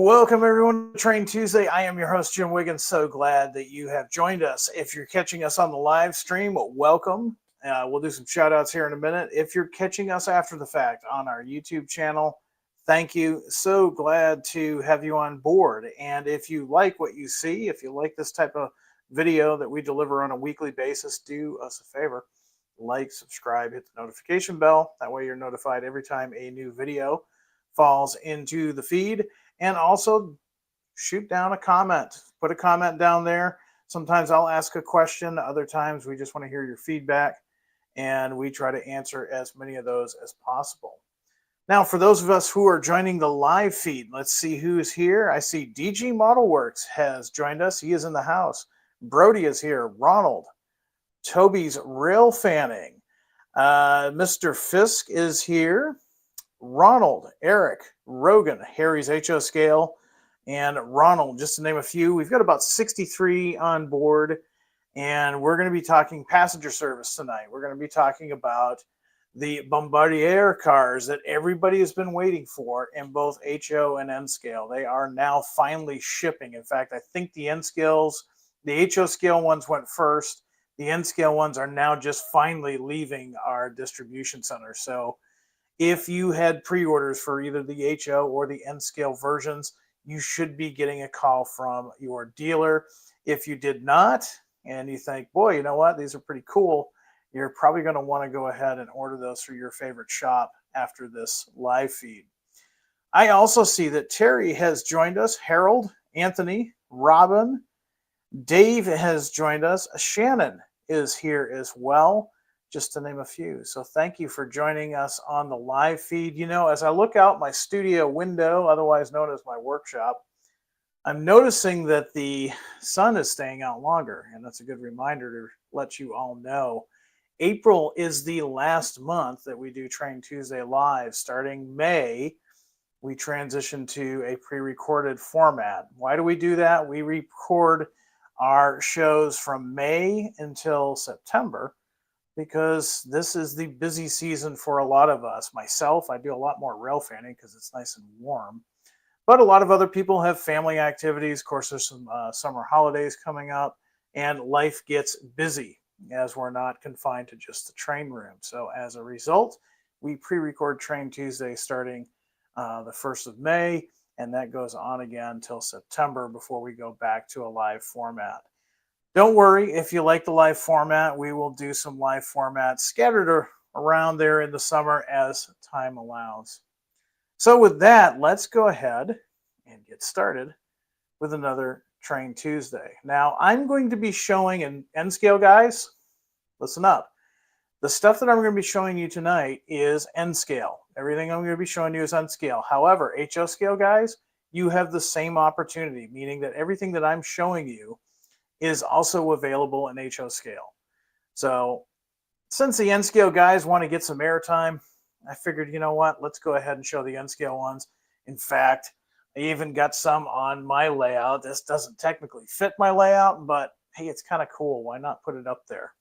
Welcome, everyone, to Train Tuesday. I am your host, Jim Wiggins. So glad that you have joined us. If you're catching us on the live stream, welcome. We'll do some shout outs here in a minute. If you're catching us after the fact on our YouTube channel, thank you. So glad to have you on board. And if you like what you see, if you like this type of video that we deliver on a weekly basis, do us a favor. Like, subscribe, hit the notification bell. That way you're notified every time a new video falls into the feed. And also shoot down a comment. Put a comment down there. Sometimes I'll ask a question. Other times we just want to hear your feedback. And we try to answer as many of those as possible. Now, for those of us who are joining the live feed, let's see who's here. I see DG Model Works has joined us. He is in the house. Brody is here. Ronald. Toby's Rail Fanning. Mr. Fisk is here. Ronald, Eric, Rogan, Harry's HO scale, and Ronald, just to name a few. We've got about 63 on board, and we're going to be talking passenger service tonight. We're going to be talking about the Bombardier cars that everybody has been waiting for in both HO and N scale. They are now finally shipping. In fact, I think the N scales, the HO scale ones went first. The N scale ones are now just finally leaving our distribution center. So if you had pre-orders for either the HO or the N scale versions, you should be getting a call from your dealer. If you did not, and you think, boy, you know what, these are pretty cool, you're probably going to want to go ahead and order those through your favorite shop after this live feed. I also see that Terry has joined us, Harold, Anthony, Robin, Dave has joined us, Shannon is here as well, just to name a few. So thank you for joining us on the live feed. You know, as I look out my studio window, otherwise known as my workshop, I'm noticing that the sun is staying out longer, and that's a good reminder to let you all know. April is the last month that we do Train Tuesday Live. Starting May, we transition to a pre-recorded format. Why do we do that? We record our shows from May until September, because this is the busy season for a lot of us. Myself, I do a lot more rail fanning because it's nice and warm. But a lot of other people have family activities. Of course, there's some summer holidays coming up, and life gets busy as we're not confined to just the train room. So as a result, we pre-record Train Tuesday starting the 1st of May, and that goes on again until September before we go back to a live format. Don't worry, if you like the live format, we will do some live formats scattered around there in the summer as time allows. So with that, let's go ahead and get started with another Train Tuesday. Now, I'm going to be showing an N scale, guys. Listen up. The stuff that I'm going to be showing you tonight is N scale. Everything I'm going to be showing you is N scale. However, HO scale, guys, you have the same opportunity, meaning that everything that I'm showing you is also available in HO scale. So since the N scale guys want to get some airtime, I figured, you know what, let's go ahead and show the N scale ones. In fact, I even got some on my layout. This doesn't technically fit my layout, but hey, it's kind of cool. Why not put it up there?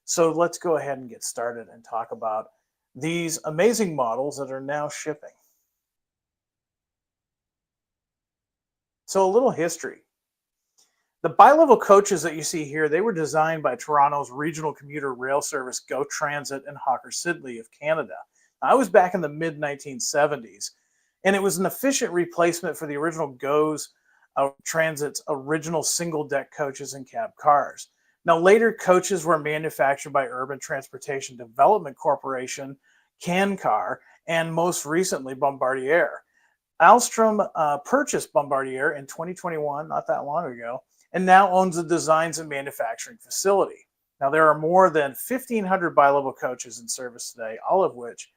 So let's go ahead and get started and talk about these amazing models that are now shipping. So a little history. The bi-level coaches that you see here, they were designed by Toronto's regional commuter rail service Go Transit and Hawker Siddeley of Canada. I was back in the mid-1970s, and it was an efficient replacement for the original Go's Transit's original single-deck coaches and cab cars. Now, later coaches were manufactured by Urban Transportation Development Corporation, CanCar, and most recently Bombardier. Alstom purchased Bombardier in 2021, not that long ago, and now owns the designs and manufacturing facility. Now, there are more than 1,500 bi-level coaches in service today, all of which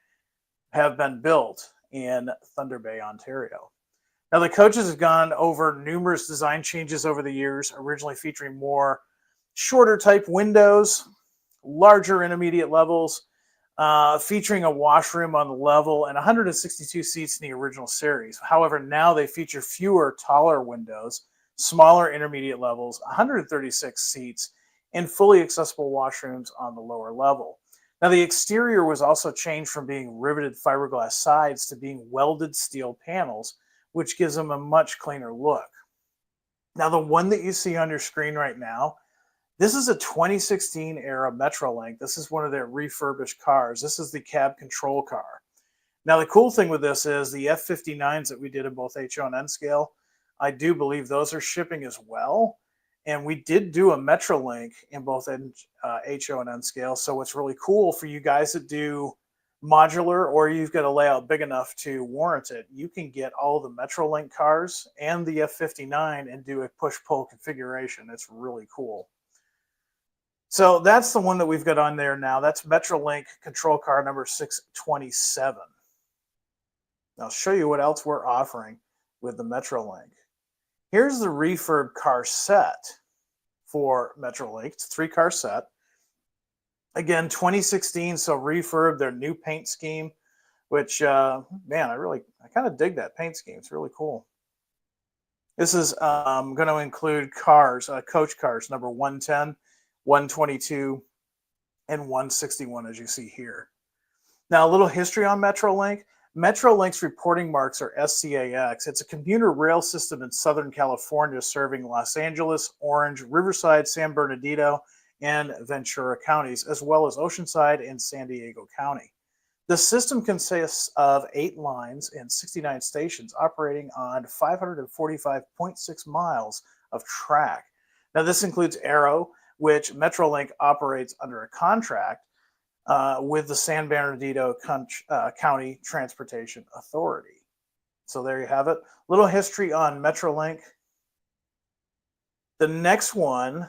have been built in Thunder Bay, Ontario. Now, the coaches have gone over numerous design changes over the years, originally featuring more shorter type windows, larger intermediate levels, featuring a washroom on the level and 162 seats in the original series. However, now they feature fewer, taller windows, smaller intermediate levels, 136 seats, and fully accessible washrooms on the lower level. Now, the exterior was also changed from being riveted fiberglass sides to being welded steel panels which gives them a much cleaner look. Now, the one that you see on your screen right now, this is a 2016 era Metrolink. This is one of their refurbished cars. This is the cab control car. Now, the cool thing with this is the F59s that we did in both HO and N scale, I do believe those are shipping as well. And we did do a Metrolink in both HO and N scale. So what's really cool for you guys that do modular, or you've got a layout big enough to warrant it, you can get all the Metrolink cars and the F59 and do a push-pull configuration. It's really cool. So that's the one that we've got on there now. That's Metrolink control car number 627. I'll show you what else we're offering with the Metrolink. Here's the refurb car set for Metrolink. It's a 3-car set. Again, 2016, so refurb, their new paint scheme, which, man, I kind of dig that paint scheme. It's really cool. This is going to include cars, coach cars, number 110, 122, and 161, as you see here. Now, a little history on Metrolink. Metrolink's reporting marks are SCAX. It's a commuter rail system in Southern California serving Los Angeles, Orange, Riverside, San Bernardino, and Ventura counties, as well as Oceanside and San Diego County. The system consists of 8 lines and 69 stations operating on 545.6 miles of track. Now, this includes Arrow, which Metrolink operates under a contract with the San Bernardino County Transportation Authority. So there you have it. Little history on Metrolink. The next one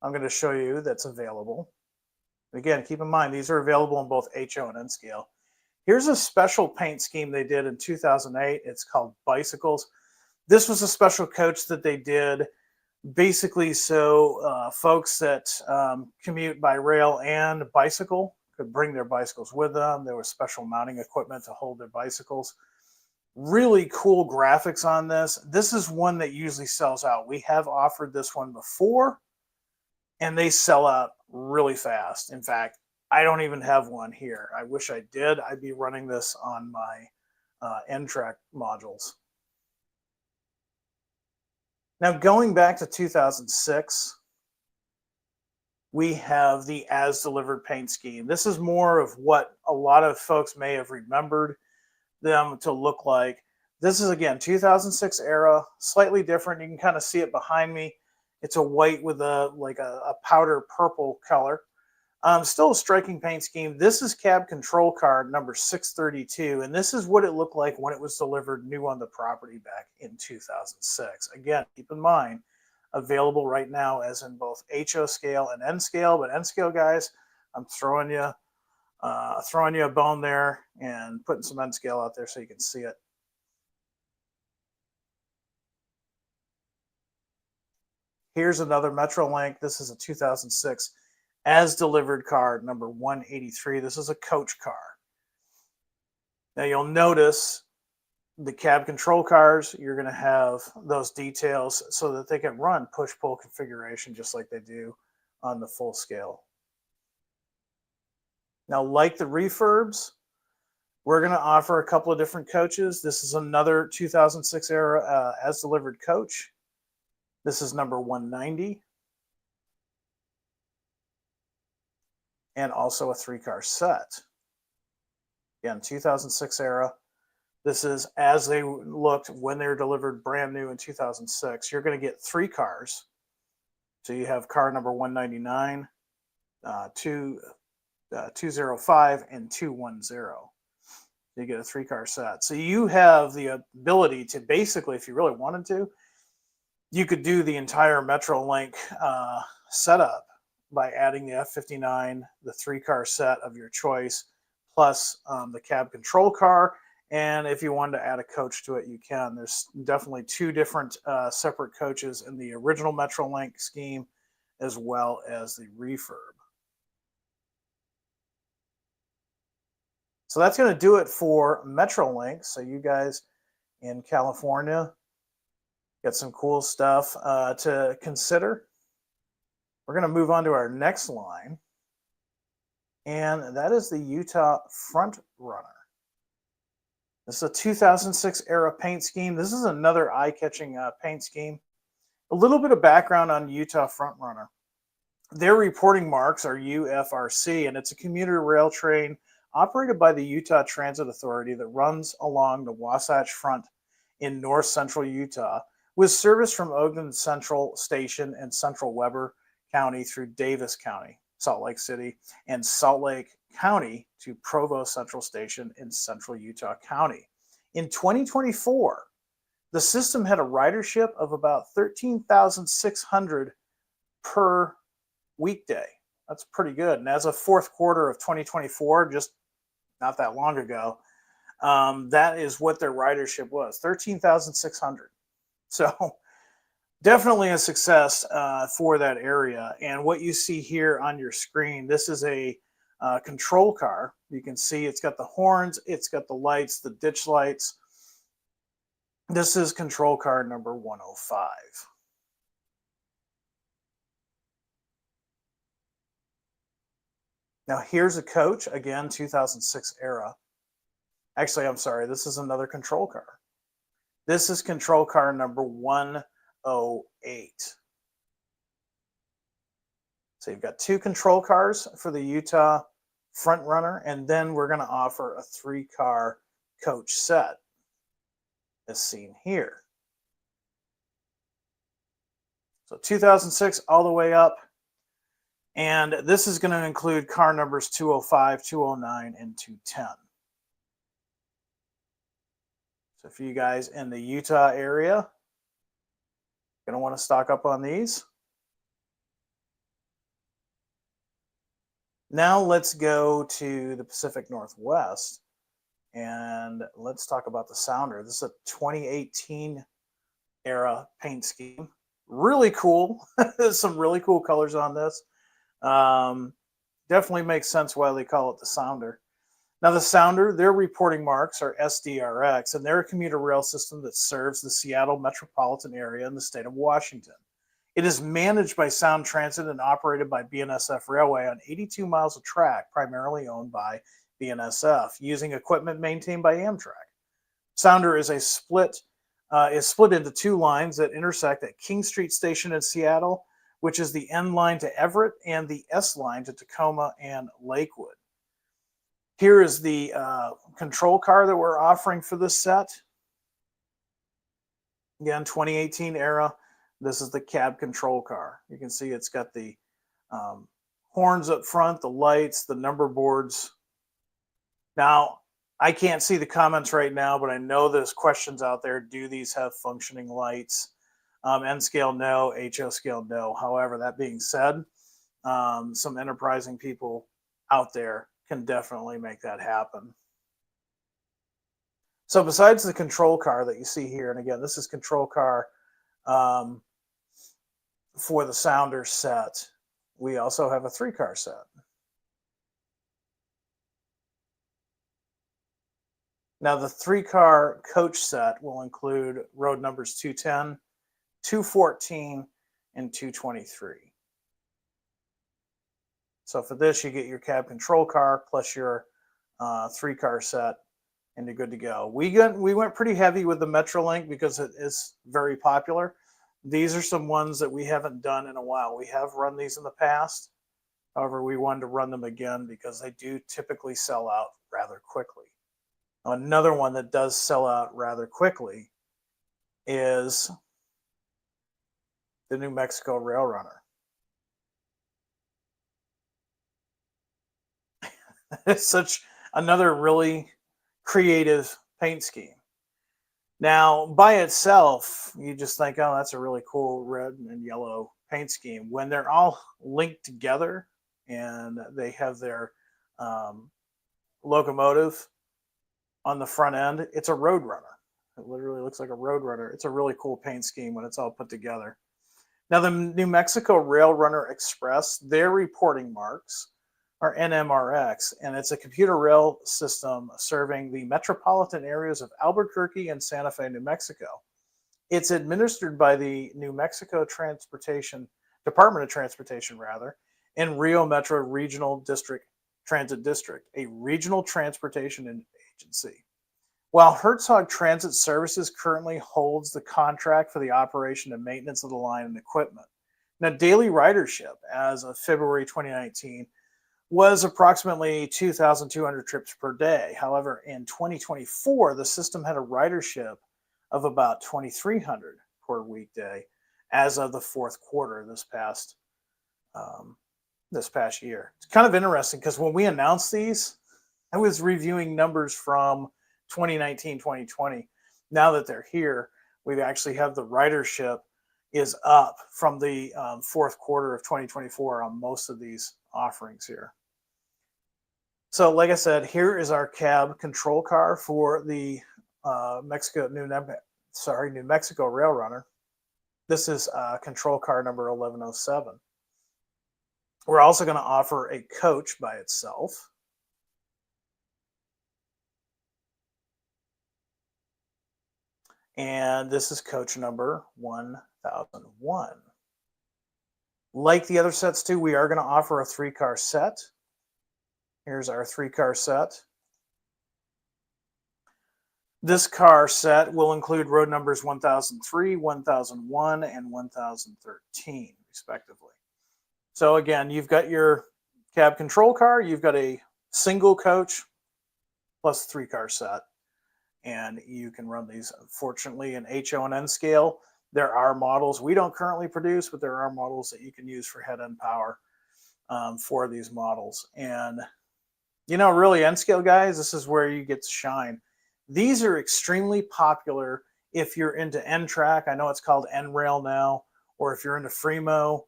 I'm going to show you that's available. Again, keep in mind, these are available in both HO and N scale. Here's a special paint scheme they did in 2008. It's called Bicycles. This was a special coach that they did basically so folks that commute by rail and bicycle could bring their bicycles with them. There was special mounting equipment to hold their bicycles. Really cool graphics on this. This is one that usually sells out. We have offered this one before, and they sell out really fast. In fact, I don't even have one here. I wish I did. I'd be running this on my N-Track modules. Now, going back to 2006, we have the as-delivered paint scheme. This is more of what a lot of folks may have remembered them to look like. This is, again, 2006 era, slightly different. You can kind of see it behind me. It's a white with a powder purple color. Still a striking paint scheme. This is cab control car number 632, and this is what it looked like when it was delivered new on the property back in 2006. Again, keep in mind, available right now as in both HO scale and N scale, but N scale guys, I'm throwing you a bone there and putting some N scale out there so you can see it. Here's another Metrolink. This is a 2006 as delivered car number 183. This is a coach car. Now you'll notice the cab control cars, you're going to have those details so that they can run push-pull configuration just like they do on the full scale. Now, like the refurbs, we're going to offer a couple of different coaches. This is another 2006 era as delivered coach. This is number 190. And also a 3-car set. Again, 2006 era. This is as they looked when they were delivered brand new in 2006. You're going to get 3 cars. So you have car number 199, 205, and 210. You get a 3-car set. So you have the ability to basically, if you really wanted to, you could do the entire Metrolink setup by adding the F59, the 3-car set of your choice, plus the cab control car. And if you wanted to add a coach to it, you can. There's definitely 2 different separate coaches in the original Metrolink scheme, as well as the refurb. So that's going to do it for Metrolink. So you guys in California got some cool stuff to consider. We're going to move on to our next line, and that is the Utah FrontRunner. This is a 2006 era paint scheme. This is another eye-catching paint scheme. A little bit of background on Utah FrontRunner. Their reporting marks are UFRC, and it's a commuter rail train operated by the Utah Transit Authority that runs along the Wasatch Front in north central Utah, with service from Ogden Central Station and Central Weber County through Davis County, Salt Lake City, and Salt Lake County to Provo Central Station in central Utah County. In 2024, the system had a ridership of about 13,600 per weekday. That's pretty good. And as of fourth quarter of 2024, just not that long ago, that is what their ridership was, 13,600. So definitely a success for that area. And what you see here on your screen, this is a control car. You can see it's got the horns, it's got the lights, the ditch lights. This is control car number 105. Now here's a coach, again, 2006 era. Actually, I'm sorry, this is another control car. This is control car number 108. So you've got two control cars for the Utah FrontRunner, and then we're going to offer a 3-car coach set, as seen here. So 2006 all the way up. And this is going to include car numbers 205, 209, and 210. So for you guys in the Utah area, going to want to stock up on these. Now let's go to the Pacific Northwest and let's talk about the Sounder. This is a 2018 era paint scheme. Really cool. There's some really cool colors on this. Definitely makes sense why they call it the Sounder. Now the Sounder, their reporting marks are SDRX, and they're a commuter rail system that serves the Seattle metropolitan area in the state of Washington. It is managed by Sound Transit and operated by BNSF Railway on 82 miles of track, primarily owned by BNSF, using equipment maintained by Amtrak. Sounder is split into two lines that intersect at King Street Station in Seattle, which is the N line to Everett, and the S line to Tacoma and Lakewood. Here is the control car that we're offering for this set. Again, 2018 era. This is the cab control car. You can see it's got the horns up front, the lights, the number boards. Now, I can't see the comments right now, but I know there's questions out there. Do these have functioning lights? N scale, no. HO scale, no. However, that being said, some enterprising people out there can definitely make that happen. So besides the control car that you see here, and again, this is control car for the Sounder set, we also have a 3-car set. Now the 3-car coach set will include road numbers 210, 214, and 223. So for this, you get your cab control car plus your 3-car set, and you're good to go. We went pretty heavy with the Metrolink because it is very popular. These are some ones that we haven't done in a while. We have run these in the past. However, we wanted to run them again because they do typically sell out rather quickly. Another one that does sell out rather quickly is the New Mexico Railrunner. It's such another really creative paint scheme. Now, by itself, you just think, oh, that's a really cool red and yellow paint scheme. When they're all linked together and they have their locomotive on the front end, it's a Roadrunner. It literally looks like a Roadrunner. It's a really cool paint scheme when it's all put together. Now, the New Mexico Railrunner Express, their reporting marks are NMRX, and it's a computer rail system serving the metropolitan areas of Albuquerque and Santa Fe, New Mexico. It's administered by the New Mexico Department of Transportation, and Rio Metro Regional Transit District, a regional transportation agency. while Herzog Transit Services currently holds the contract for the operation and maintenance of the line and equipment. Now, daily ridership as of February 2019 was approximately 2,200 trips per day. However, in 2024, the system had a ridership of about 2,300 per weekday as of the fourth quarter this past year. It's kind of interesting because when we announced these, I was reviewing numbers from 2019, 2020. Now that they're here, we actually have the ridership is up from the fourth quarter of 2024 on most of these offerings here. So, like I said, here is our cab control car for the New Mexico Railrunner. This is control car number 1107. We're also going to offer a coach by itself. And this is coach number 1001. Like the other sets too, we are going to offer a 3-car set. Here's our 3-car set. This car set will include road numbers 1003, 1001, and 1013, respectively. So again, you've got your cab control car, you've got a single coach plus 3-car set. And you can run these, unfortunately, in HO and N scale. There are models we don't currently produce, but there are models that you can use for head-end power for these models. And, you know, really, N scale guys, this is where you get to shine. These are extremely popular if you're into N-Track. I know it's called N-Rail now, or if you're into Fremo.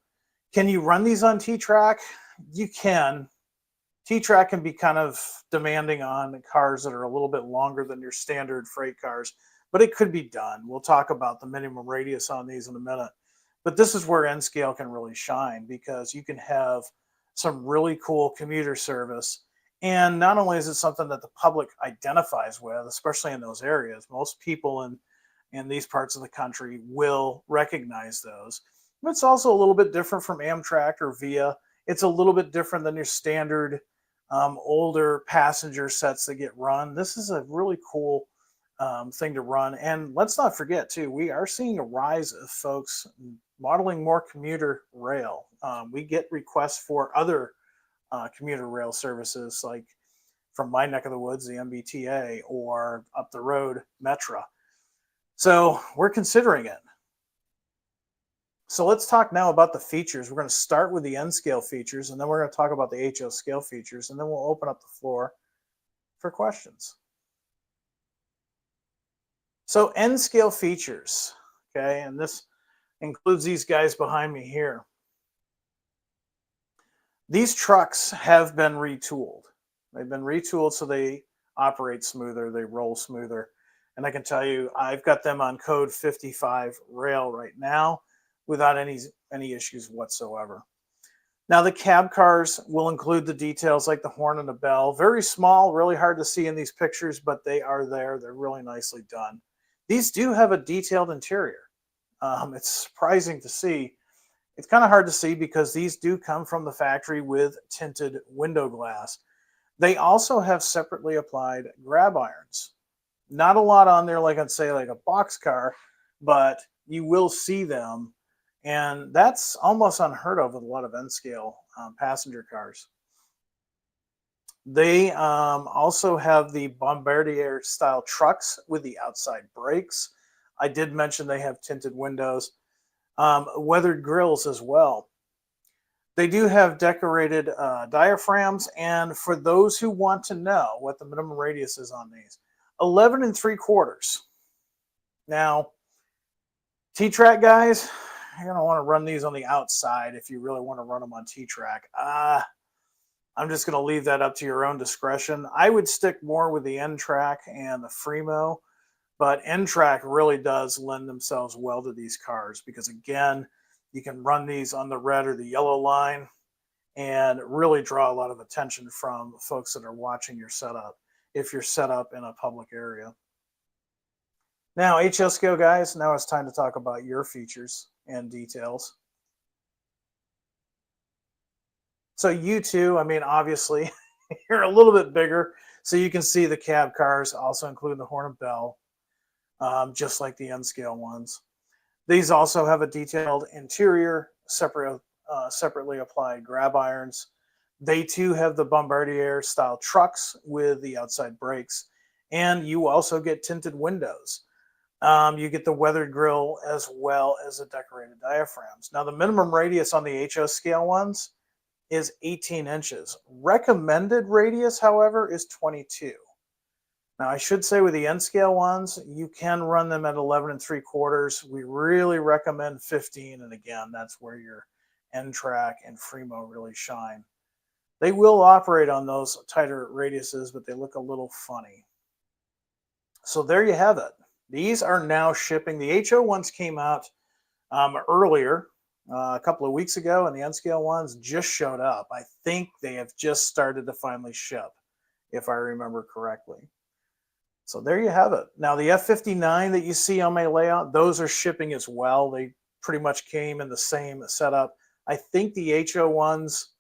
Can you run these on T-Track? You can. T-Track can be kind of demanding on cars that are a little bit longer than your standard freight cars, but it could be done. We'll talk about the minimum radius on these in a minute. But this is where N-Scale can really shine, because you can have some really cool commuter service. And not only is it something that the public identifies with, especially in those areas, most people in these parts of the country will recognize those. But it's also a little bit different from Amtrak or Via. It's a little bit different than your standard older passenger sets that get run. This is a really cool thing to run. And let's not forget, too, we are seeing a rise of folks modeling more commuter rail. We get requests for other commuter rail services, like from my neck of the woods, the MBTA, or up the road, Metra. So we're considering it. So let's talk now about the features. We're going to start with the N-scale features, and then we're going to talk about the HO scale features, and then we'll open up the floor for questions. So N-scale features, okay, and this includes these guys behind me here. These trucks have been retooled. They've been retooled so they operate smoother, they roll smoother. And I can tell you, I've got them on code 55 rail right now, without any issues whatsoever. Now, the cab cars will include the details like the horn and the bell. Very small, really hard to see in these pictures, but they are there. They're really nicely done. These do have a detailed interior. It's surprising to see. It's kind of hard to see because these do come from the factory with tinted window glass. They also have separately applied grab irons. Not a lot on there, like I'd say, like a box car, but you will see them. And that's almost unheard of with a lot of N-scale passenger cars. They also have the Bombardier style trucks with the outside brakes. I did mention they have tinted windows, weathered grills as well. They do have decorated diaphragms. And for those who want to know what the minimum radius is on these, 11 3/4. Now, T-Track guys, you're going to want to run these on the outside if you really want to run them on T-Track. I'm just going to leave that up to your own discretion. I would stick more with the N-Track and the Fremo, but N-Track really does lend themselves well to these cars because, again, you can run these on the red or the yellow line and really draw a lot of attention from folks that are watching your setup if you're set up in a public area. Now, HSCO guys, now it's time to talk about your features and details. So you two, I mean, obviously, you're a little bit bigger, So you can see the cab cars also include the horn and bell, just like the N scale ones. These also have a detailed interior, separately applied grab irons. They too have the Bombardier style trucks with the outside brakes, and you also get tinted windows. You get the weathered grille as well as the decorated diaphragms. Now, the minimum radius on the HO scale ones is 18 inches. Recommended radius, however, is 22. Now, I should say with the N scale ones, you can run them at 11 3/4. We really recommend 15, and again, that's where your N-Track and Fremo really shine. They will operate on those tighter radiuses, but they look a little funny. So there you have it. These are now shipping. The HO ones came out earlier, a couple of weeks ago, and the N scale ones just showed up. I think they have just started to finally ship, if I remember correctly. So there you have it. Now, the F59 that you see on my layout, those are shipping as well. They pretty much came in the same setup. I think the HO ones,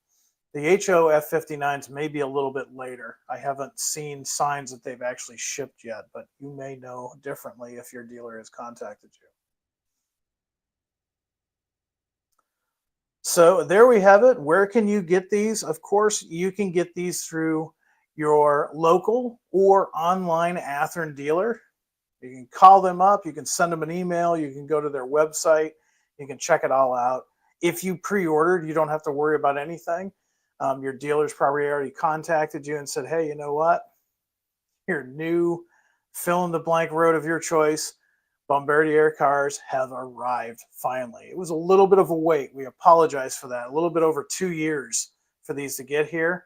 the HO F59s may be a little bit later. I haven't seen signs that they've actually shipped yet, but you may know differently if your dealer has contacted you. So there we have it. Where can you get these? Of course, you can get these through your local or online Athearn dealer. You can call them up, you can send them an email, you can go to their website, you can check it all out. If you pre-ordered, you don't have to worry about anything. Your dealer's probably already contacted you and said, hey, you know what? Your new fill in the blank road of your choice, Bombardier cars have arrived finally. It was a little bit of a wait. We apologize for that. A little bit over 2 years for these to get here.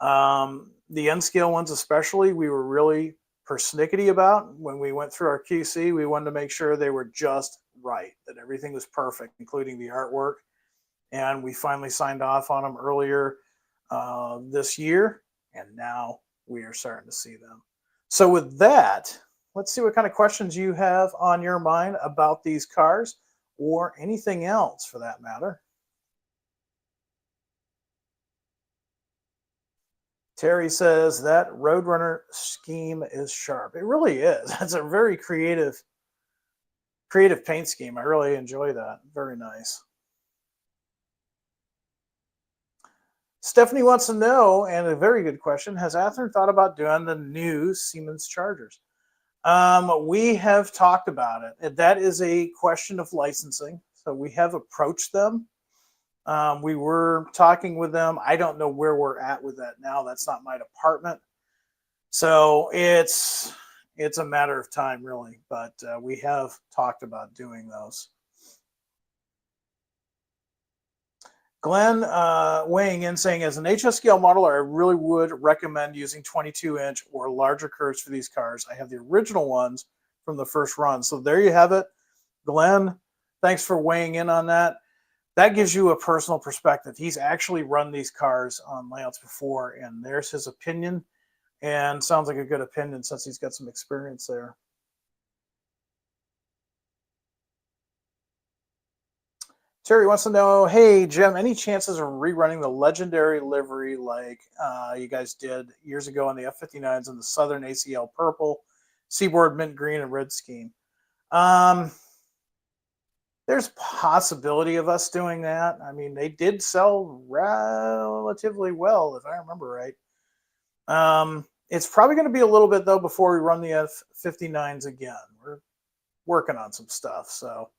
The N scale ones especially, we were really persnickety about. When we went through our QC, we wanted to make sure they were just right, that everything was perfect, including the artwork. And we finally signed off on them earlier this year, and now we are starting to see them. So with that, let's see what kind of questions you have on your mind about these cars or anything else for that matter. Terry says that Roadrunner scheme is sharp. It really is. It's a very creative paint scheme. I really enjoy that. Very nice. Stephanie wants to know, and a very good question, has Athearn thought about doing the new Siemens chargers? We have talked about it. That is a question of licensing. So we have approached them. We were talking with them. I don't know where we're at with that now. That's not my department. So it's a matter of time, really. But we have talked about doing those. Glenn weighing in saying, as an HO scale modeler, I really would recommend using 22-inch or larger curves for these cars. I have the original ones from the first run. So there you have it. Glenn, thanks for weighing in on that. That gives you a personal perspective. He's actually run these cars on layouts before, and there's his opinion. And sounds like a good opinion since he's got some experience there. Terry wants to know, hey, Jim, any chances of rerunning the legendary livery like you guys did years ago on the F59s in the Southern ACL purple, Seaboard mint green, and red scheme? There's possibility of us doing that. I mean, they did sell relatively well, if I remember right. It's probably going to be a little bit, though, before we run the F59s again. We're working on some stuff, so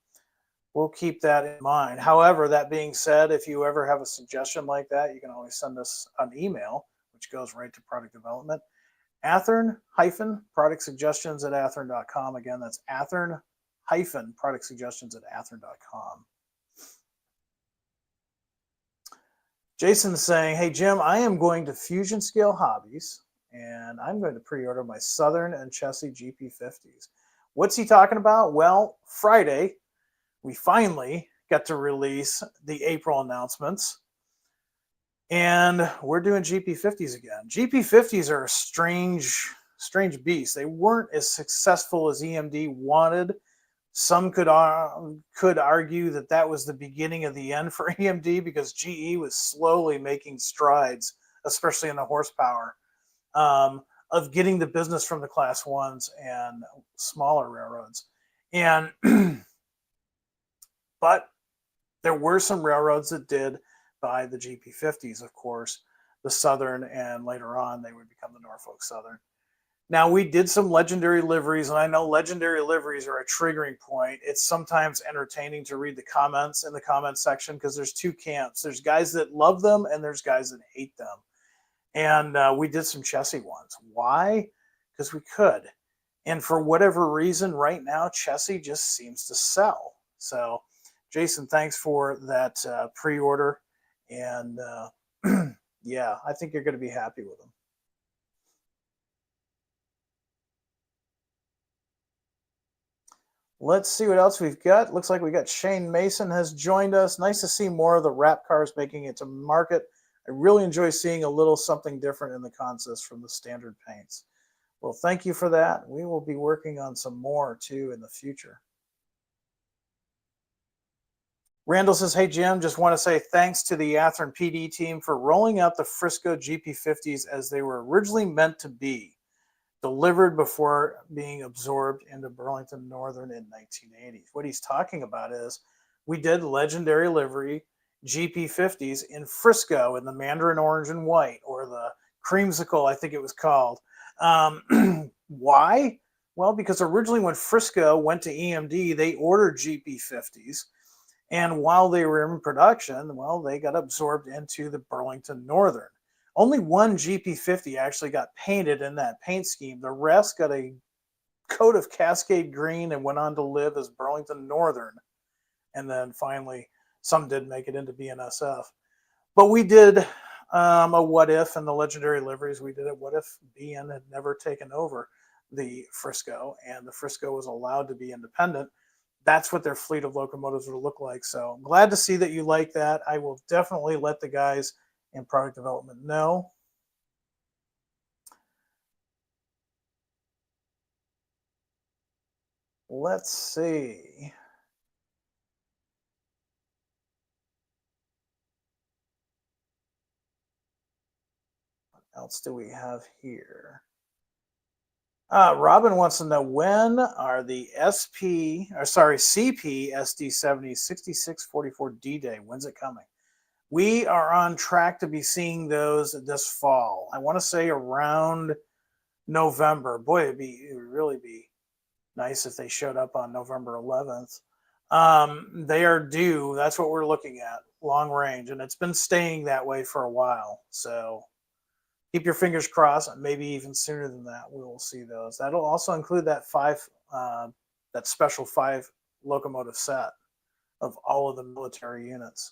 we'll keep that in mind. However, that being said, if you ever have a suggestion like that, you can always send us an email, which goes right to product development. Athearn-product suggestions at athearn.com. Again, that's Athearn-product suggestions at athearn.com. Jason's saying, hey, Jim, I am going to Fusion Scale Hobbies, and I'm going to pre-order my Southern and Chessie GP50s. What's he talking about? Well, Friday, we finally got to release the April announcements, and we're doing GP50s again. GP50s are a strange beast. They weren't as successful as EMD wanted. Some could argue that that was the beginning of the end for EMD because GE was slowly making strides, especially in the horsepower. of getting the business from the class ones and smaller railroads. And but there were some railroads that did buy the GP50s, of course, the Southern, and later on they would become the Norfolk Southern. Now, we did some legendary liveries, and I know legendary liveries are a triggering point. It's sometimes entertaining to read the comments in the comment section because there's two camps. There's guys that love them, and there's guys that hate them. And we did some chassis ones. Why? Because we could. And for whatever reason, right now, chassis just seems to sell. So, Jason, thanks for that pre-order. And yeah, I think you're going to be happy with them. Let's see what else we've got. Looks like we got Shane Mason has joined us. Nice to see more of the wrap cars making it to market. I really enjoy seeing a little something different in the concept from the standard paints. Well, thank you for that. We will be working on some more too in the future. Randall says, hey, Jim, just want to say thanks to the Athearn PD team for rolling out the Frisco GP50s as they were originally meant to be, delivered before being absorbed into Burlington Northern in 1980. What he's talking about is we did legendary livery GP50s in Frisco in the Mandarin orange and white, or the creamsicle, I think it was called. Why? Well, because originally when Frisco went to EMD, they ordered GP50s. And while they were in production, well, they got absorbed into the Burlington Northern. Only one GP50 actually got painted in that paint scheme. The rest got a coat of Cascade Green and went on to live as Burlington Northern. And then finally, some did make it into BNSF. But we did a what if in the legendary liveries. We did it what if BN had never taken over the Frisco and the Frisco was allowed to be independent. That's what their fleet of locomotives would look like. So I'm glad to see that you like that. I will definitely let the guys in product development know. Let's see. What else do we have here? Robin wants to know, when are the CP SD70 6644 D-Day? When's it coming? We are on track to be seeing those this fall. I want to say around November. Boy, it would really be nice if they showed up on November 11th. They are due. That's what we're looking at, long range, and it's been staying that way for a while. So keep your fingers crossed, and maybe even sooner than that, we will see those. That'll also include that that special 5 locomotive set of all of the military units.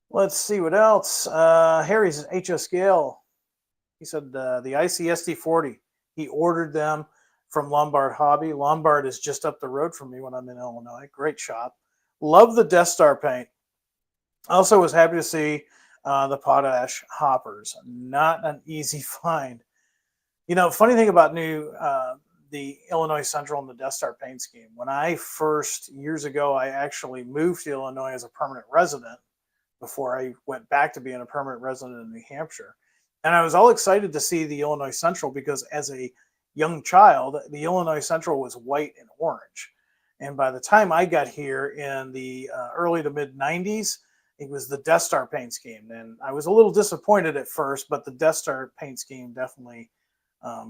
Let's see what else. Harry's HO Scale. He said the ICSD40. He ordered them from Lombard Hobby. Lombard is just up the road from me when I'm in Illinois. Great shop. Love the Death Star paint. Also was happy to see the potash hoppers. Not an easy find. You know, funny thing about the Illinois Central and the Death Star paint scheme. When I first, years ago, I actually moved to Illinois as a permanent resident before I went back to being a permanent resident in New Hampshire. And I was all excited to see the Illinois Central because as a young child, the Illinois Central was white and orange. And by the time I got here in the early to mid 90s, it was the Death Star paint scheme. And I was a little disappointed at first, but the Death Star paint scheme definitely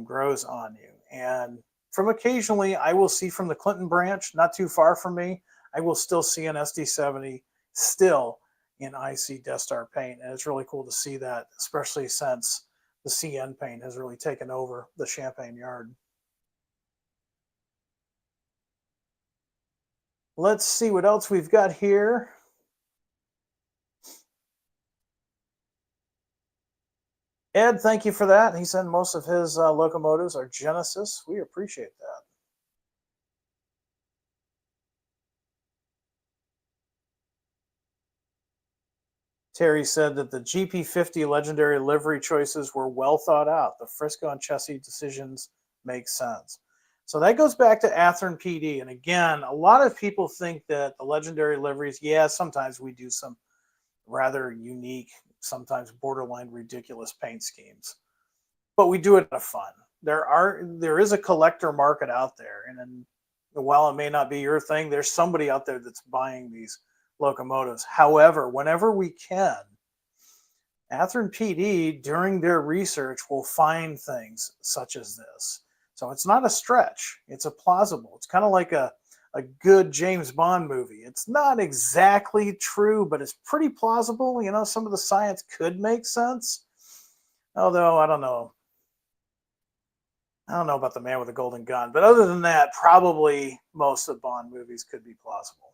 grows on you. And from occasionally, I will see from the Clinton branch, not too far from me, I will still see an SD70 still in IC Death Star paint. And it's really cool to see that, especially since the CN paint has really taken over the Champaign yard. Let's see what else we've got here. Ed, thank you for that. He said most of his locomotives are Genesis. We appreciate that. Terry said that the GP50 legendary livery choices were well thought out. The Frisco and chassis decisions make sense. So that goes back to Athearn PD. And again, a lot of people think that the legendary liveries, yeah, sometimes we do some rather unique, sometimes borderline ridiculous paint schemes, but we do it for fun. There is a collector market out there, and then while it may not be your thing, there's somebody out there that's buying these locomotives. However, whenever we can, Athearn PD during their research will find things such as this. So it's not a stretch, it's a plausible. It's kind of like a good James Bond movie. It's not exactly true, but it's pretty plausible. You know, some of the science could make sense. Although, I don't know. I don't know about the man with the golden gun. But other than that, probably most of Bond movies could be plausible.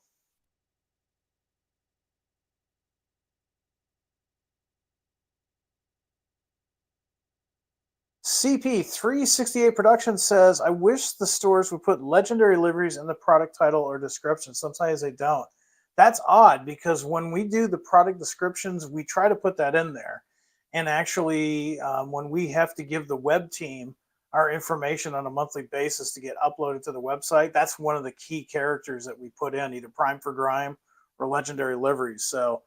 CP368 Production says, I wish the stores would put legendary liveries in the product title or description. Sometimes they don't. That's odd because when we do the product descriptions, we try to put that in there. And actually, when we have to give the web team our information on a monthly basis to get uploaded to the website, that's one of the key characters that we put in, either Prime for Grime or legendary liveries. So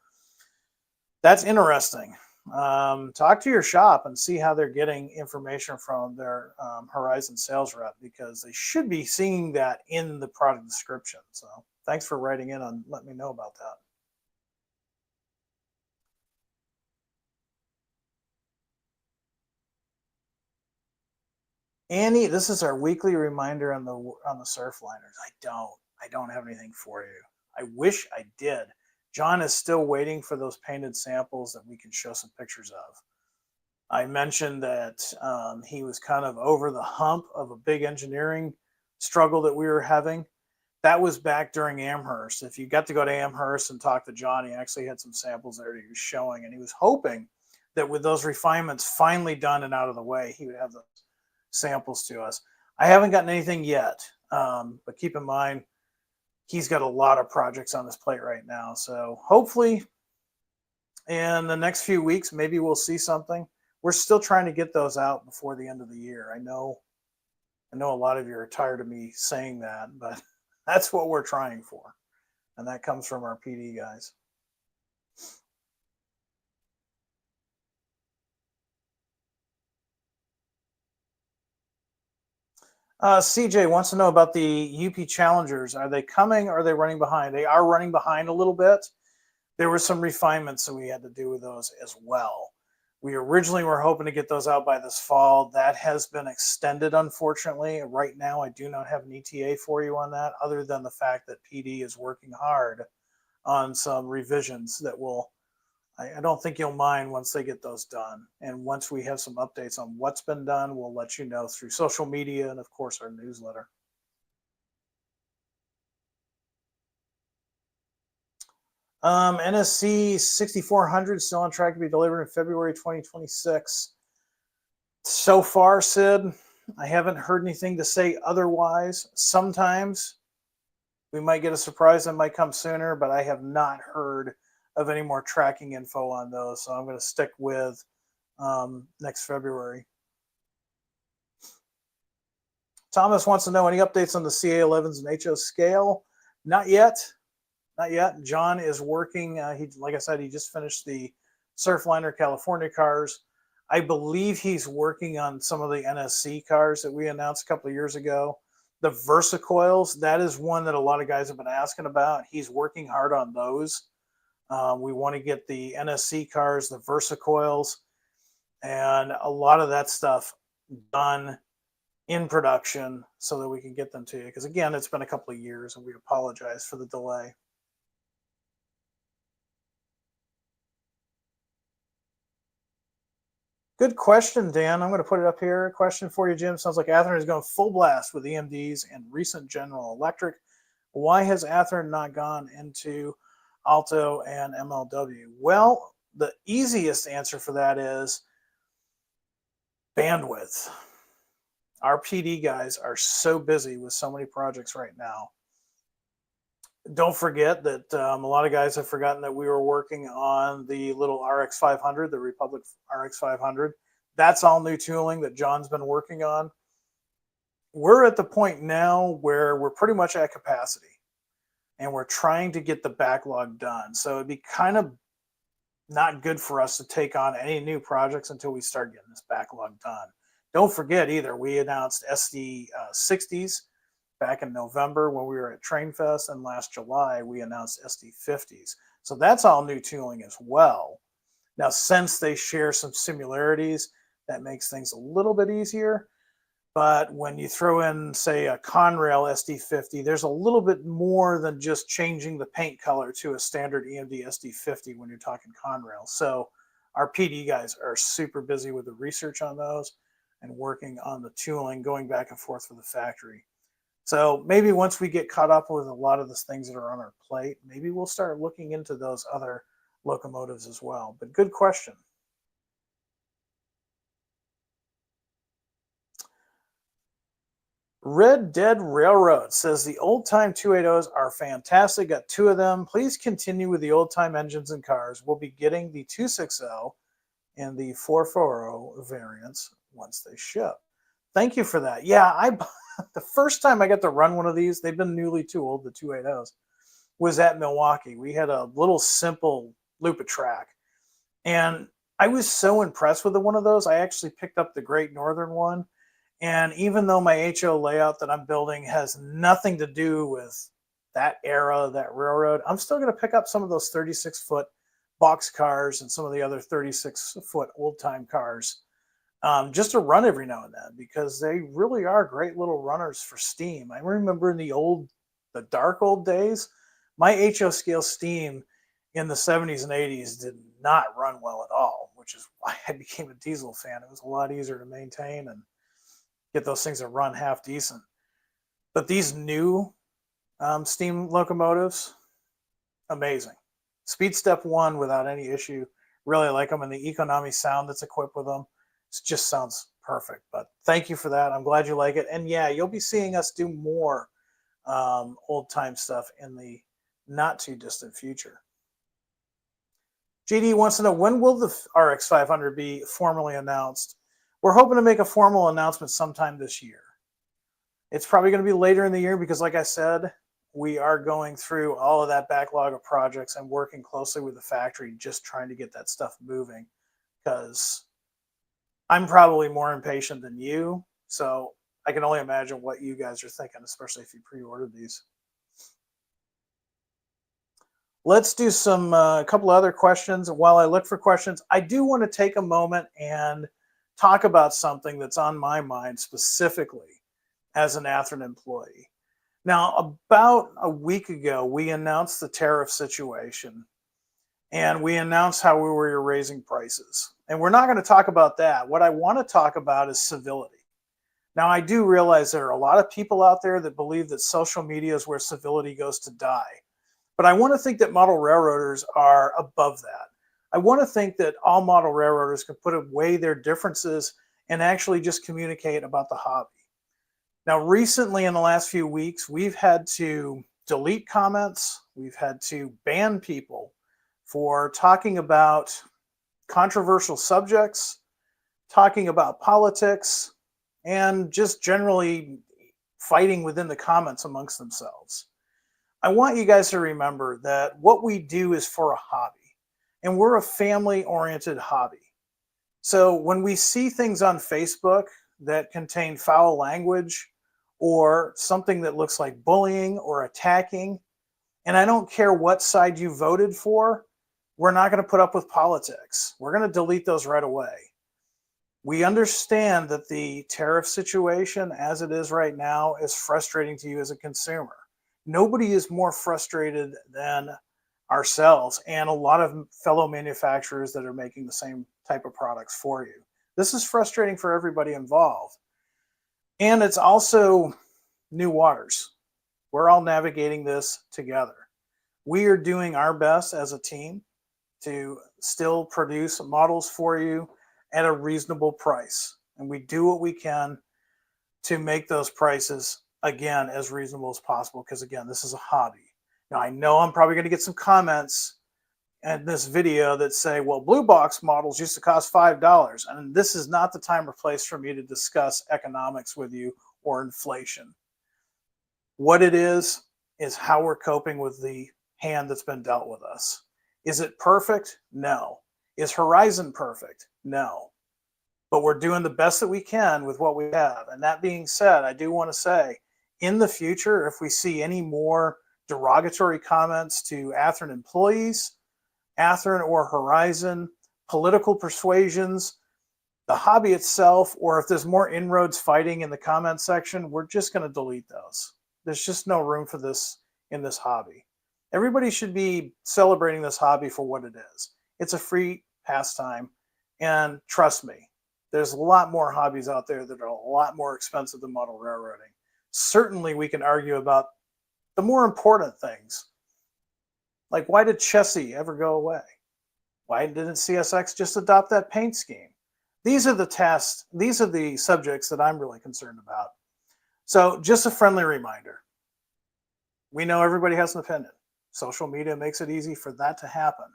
that's interesting. Talk to your shop and see how they're getting information from their Horizon sales rep, because they should be seeing that in the product description. So thanks for writing in and letting me know about that. Annie, this is our weekly reminder on the surfliners. I don't have anything for you. I wish I did. John is still waiting for those painted samples that we can show some pictures of. I mentioned that he was kind of over the hump of a big engineering struggle that we were having. That was back during Amherst. If you got to go to Amherst and talk to John, he actually had some samples there that he was showing, and he was hoping that with those refinements finally done and out of the way, he would have those samples to us. I haven't gotten anything yet, but keep in mind, he's got a lot of projects on his plate right now. So hopefully in the next few weeks, maybe we'll see something. We're still trying to get those out before the end of the year. I know a lot of you are tired of me saying that, but that's what we're trying for. And that comes from our PD guys. CJ wants to know about the UP Challengers. Are they coming or are they running behind? They are running behind a little bit. There were some refinements that we had to do with those as well. We originally were hoping to get those out by this fall. That has been extended, unfortunately. Right now, I do not have an ETA for you on that, other than the fact that PD is working hard on some revisions that will, I don't think you'll mind once they get those done. And once we have some updates on what's been done, we'll let you know through social media and, of course, our newsletter. NSC 6400 still on track to be delivered in February 2026. So far, Sid, I haven't heard anything to say otherwise. Sometimes we might get a surprise that might come sooner, but I have not heard of any more tracking info on those. So I'm going to stick with next February. Thomas wants to know any updates on the CA11s and HO scale. Not yet. Not yet. John is working. Like I said, he just finished the Surfliner California cars. I believe he's working on some of the NSC cars that we announced a couple of years ago. The Versacoils, that is one that a lot of guys have been asking about. He's working hard on those. We want to get the NSC cars, the Versacoils, and a lot of that stuff done in production so that we can get them to you. Because again, it's been a couple of years and we apologize for the delay. Good question, Dan. I'm going to put it up here. Question for you, Jim. Sounds like Athearn is going full blast with EMDs and recent General Electric. Why has Athearn not gone into Alto and MLW? Well, the easiest answer for that is bandwidth. Our PD guys are so busy with so many projects right now. Don't forget that a lot of guys have forgotten that we were working on the little RX 500, the Republic RX 500. That's all new tooling that John's been working on. we're at the point now where we're pretty much at capacity and we're trying to get the backlog done. So it'd be kind of not good for us to take on any new projects until we start getting this backlog done. Don't forget either, we announced SD 60s back in November when we were at Train Fest, and last July we announced SD 50s. So that's all new tooling as well. Now, since they share some similarities, that makes things a little bit easier. But when you throw in, say, a Conrail SD50, there's a little bit more than just changing the paint color to a standard EMD SD50 when you're talking Conrail. So our PD guys are super busy with the research on those and working on the tooling, going back and forth for the factory. So maybe once we get caught up with a lot of the things that are on our plate, maybe we'll start looking into those other locomotives as well. But good question. Red Dead Railroad says the old-time 280s are fantastic. Got 2 of them. Please continue with the old-time engines and cars. We'll be getting the 260 and the 440 variants once they ship. Thank you for that. Yeah, the first time I got to run one of these, they've been newly tooled, the 280s, was at Milwaukee. We had a little simple loop of track. And I was so impressed with one of those, I actually picked up the Great Northern one. And even though my HO layout that I'm building has nothing to do with that era, that railroad, I'm still going to pick up some of those 36-foot box cars and some of the other 36-foot old-time cars just to run every now and then, because they really are great little runners for steam. I remember in the dark old days, my HO scale steam in the 70s and 80s did not run well at all, which is why I became a diesel fan. It was a lot easier to maintain and get those things to run half decent. But these new steam locomotives, amazing. Speed step 1 without any issue. Really like them, and the economy sound that's equipped with them, it just sounds perfect. But thank you for that. I'm glad you like it. And yeah, you'll be seeing us do more old time stuff in the not too distant future. JD wants to know, when will the RX 500 be formally announced? We're hoping to make a formal announcement sometime this year. It's probably going to be later in the year because, like I said, we are going through all of that backlog of projects and working closely with the factory, just trying to get that stuff moving, because I'm probably more impatient than you. So I can only imagine what you guys are thinking, especially if you pre-ordered these. Let's do a couple other questions. While I look for questions, I do want to take a moment and talk about something that's on my mind specifically as an Athearn employee. Now, about a week ago, we announced the tariff situation, and we announced how we were raising prices. And we're not going to talk about that. What I want to talk about is civility. Now, I do realize there are a lot of people out there that believe that social media is where civility goes to die. But I want to think that model railroaders are above that. I want to think that all model railroaders can put away their differences and actually just communicate about the hobby. Now, recently in the last few weeks, we've had to delete comments. We've had to ban people for talking about controversial subjects, talking about politics, and just generally fighting within the comments amongst themselves. I want you guys to remember that what we do is for a hobby. And we're a family-oriented hobby. So when we see things on Facebook that contain foul language or something that looks like bullying or attacking, and I don't care what side you voted for, we're not going to put up with politics. We're going to delete those right away. We understand that the tariff situation as it is right now is frustrating to you as a consumer. Nobody is more frustrated than ourselves and a lot of fellow manufacturers that are making the same type of products for you. This is frustrating for everybody involved. And it's also new waters. We're all navigating this together. We are doing our best as a team to still produce models for you at a reasonable price. And we do what we can to make those prices, again, as reasonable as possible, because, again, this is a hobby. Now, I know I'm probably going to get some comments in this video that say, well, blue box models used to cost $5. And this is not the time or place for me to discuss economics with you or inflation. What it is how we're coping with the hand that's been dealt with us. Is it perfect? No. Is Horizon perfect? No. But we're doing the best that we can with what we have. And that being said, I do want to say, in the future, if we see any more derogatory comments to Athearn employees, Athearn or Horizon, political persuasions, the hobby itself, or if there's more inroads fighting in the comment section, we're just going to delete those. There's just no room for this in this hobby. Everybody should be celebrating this hobby for what it is. It's a free pastime. And trust me, there's a lot more hobbies out there that are a lot more expensive than model railroading. Certainly we can argue about the more important things. Like, why did Chessie ever go away? Why didn't CSX just adopt that paint scheme? These are the subjects that I'm really concerned about. So just a friendly reminder. We know everybody has an opinion. Social media makes it easy for that to happen.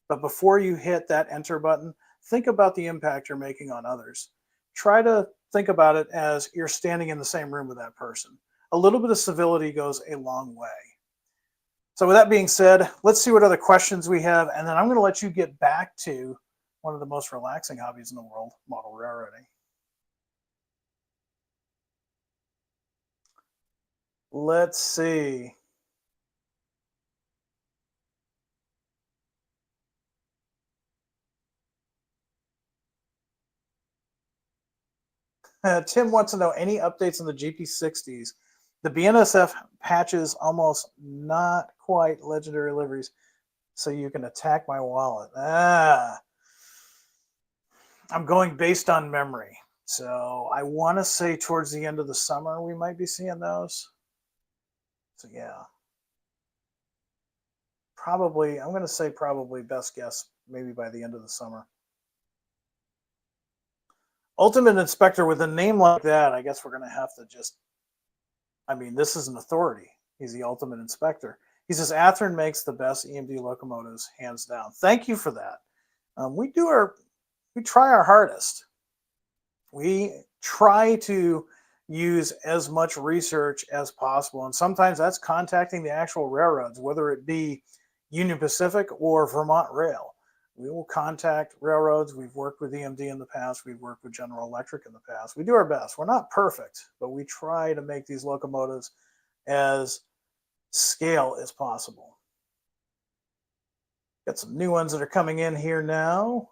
But before you hit that enter button, think about the impact you're making on others. Try to think about it as you're standing in the same room with that person. A little bit of civility goes a long way. So with that being said, let's see what other questions we have, and then I'm going to let you get back to one of the most relaxing hobbies in the world, model railroading. Let's see. Tim wants to know any updates on the GP60s. The BNSF patches almost not quite legendary liveries, so you can attack my wallet. I'm going based on memory. So I want to say towards the end of the summer we might be seeing those. So yeah. Probably, I'm going to say probably best guess, maybe by the end of the summer. Ultimate Inspector, with a name like that, I guess we're going to have to just, I mean, this is an authority. He's the Ultimate Inspector. He says, Athearn makes the best EMD locomotives, hands down. Thank you for that. We try our hardest. We try to use as much research as possible. And sometimes that's contacting the actual railroads, whether it be Union Pacific or Vermont Rail. We will contact railroads. We've worked with EMD in the past. We've worked with General Electric in the past. We do our best. We're not perfect, but we try to make these locomotives as scale as possible. Got some new ones that are coming in here now.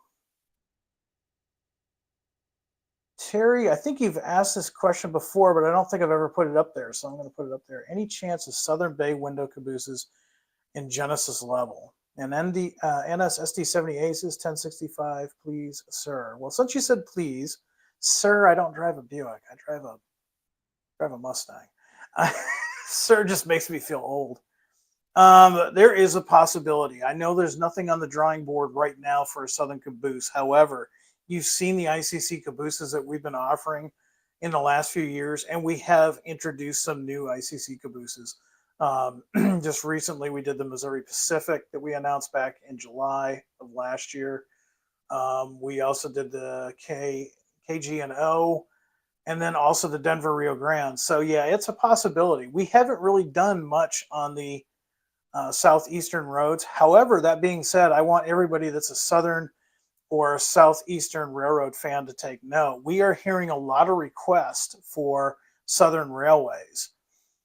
Terry, I think you've asked this question before, but I don't think I've ever put it up there, so I'm going to put it up there. Any chance of Southern Bay window cabooses in Genesis level? And NS SD70 Aces 1065, please, sir. Well, since you said please, sir, I don't drive a Buick. I drive a Mustang. Sir just makes me feel old. There is a possibility. I know there's nothing on the drawing board right now for a Southern caboose. However, you've seen the ICC cabooses that we've been offering in the last few years, and we have introduced some new ICC cabooses. Just recently, we did the Missouri Pacific that we announced back in July of last year. We also did the KG&O, and then also the Denver Rio Grande. So yeah, it's a possibility. We haven't really done much on the southeastern roads. However, that being said, I want everybody that's a Southern or a Southeastern Railroad fan to take note. We are hearing a lot of requests for Southern railways.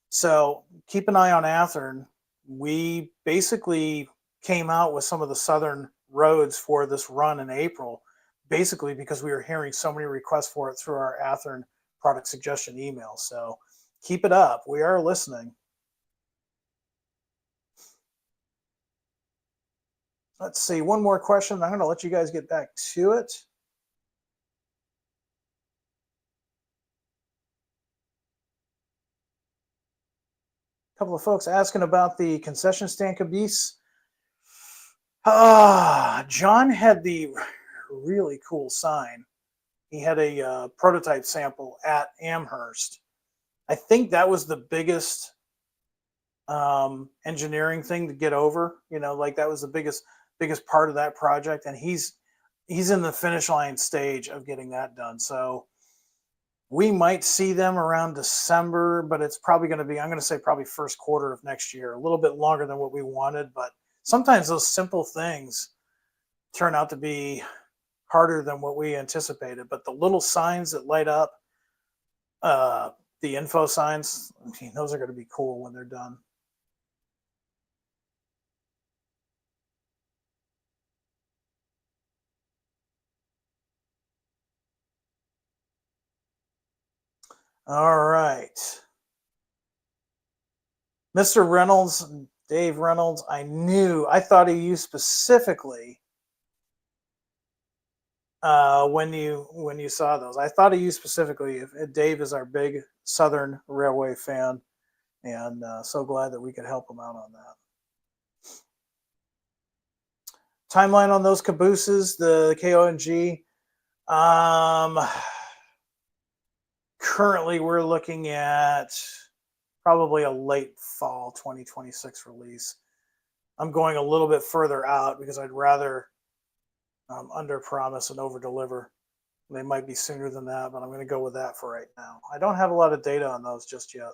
So keep an eye on Athearn. We basically came out with some of the Southern roads for this run in April, basically because we were hearing so many requests for it through our Athearn product suggestion email. So keep it up. We are listening. Let's see, one more question. I'm going to let you guys get back to it. A couple of folks asking about the concession stand caboose. John had the really cool sign. He had a prototype sample at Amherst. I think that was the biggest engineering thing to get over. You know, like that was the biggest part of that project, and he's in the finish line stage of getting that done. So We might see them around December, but it's probably going to be, I'm going to say probably first quarter of next year, a little bit longer than what we wanted. But sometimes those simple things turn out to be harder than what we anticipated. But the little signs that light up, the info signs, I mean, those are going to be cool when they're done. All right. Mr. Reynolds, Dave Reynolds, I thought of you specifically when you saw those. I thought of you specifically. Dave is our big Southern Railway fan, and so glad that we could help him out on that. Timeline on those cabooses, the KONG. Currently, we're looking at probably a late fall 2026 release. I'm going a little bit further out because I'd rather under promise and over deliver. They might be sooner than that, but I'm going to go with that for right now. I don't have a lot of data on those just yet.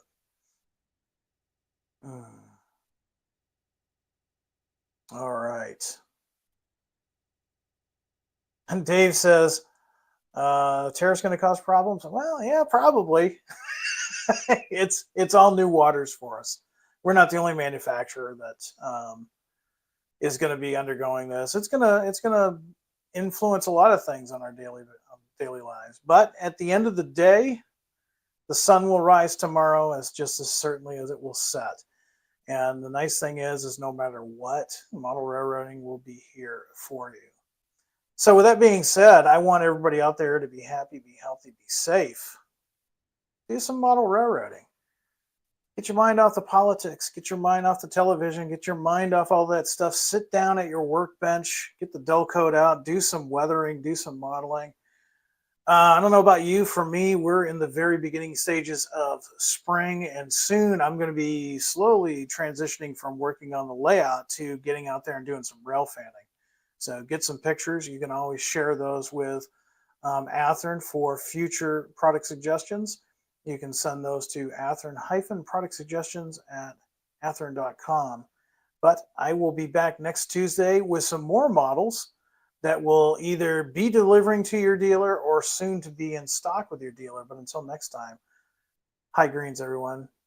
All right. And Dave says, tariff's going to cause problems? Well, yeah, probably. It's all new waters for us. We're not the only manufacturer that is going to be undergoing this. It's gonna influence a lot of things on our daily lives. But at the end of the day, the sun will rise tomorrow as just as certainly as it will set. And the nice thing is no matter what, model railroading will be here for you. So with that being said, I want everybody out there to be happy, be healthy, be safe. Do some model railroading. Get your mind off the politics. Get your mind off the television. Get your mind off all that stuff. Sit down at your workbench. Get the dull code out. Do some weathering. Do some modeling. I don't know about you. For me, we're in the very beginning stages of spring, and soon I'm going to be slowly transitioning from working on the layout to getting out there and doing some rail fanning. So get some pictures. You can always share those with Athearn for future product suggestions. You can send those to Athearn-product-suggestions@athearn.com. But I will be back next Tuesday with some more models that will either be delivering to your dealer or soon to be in stock with your dealer. But until next time, high greens, everyone.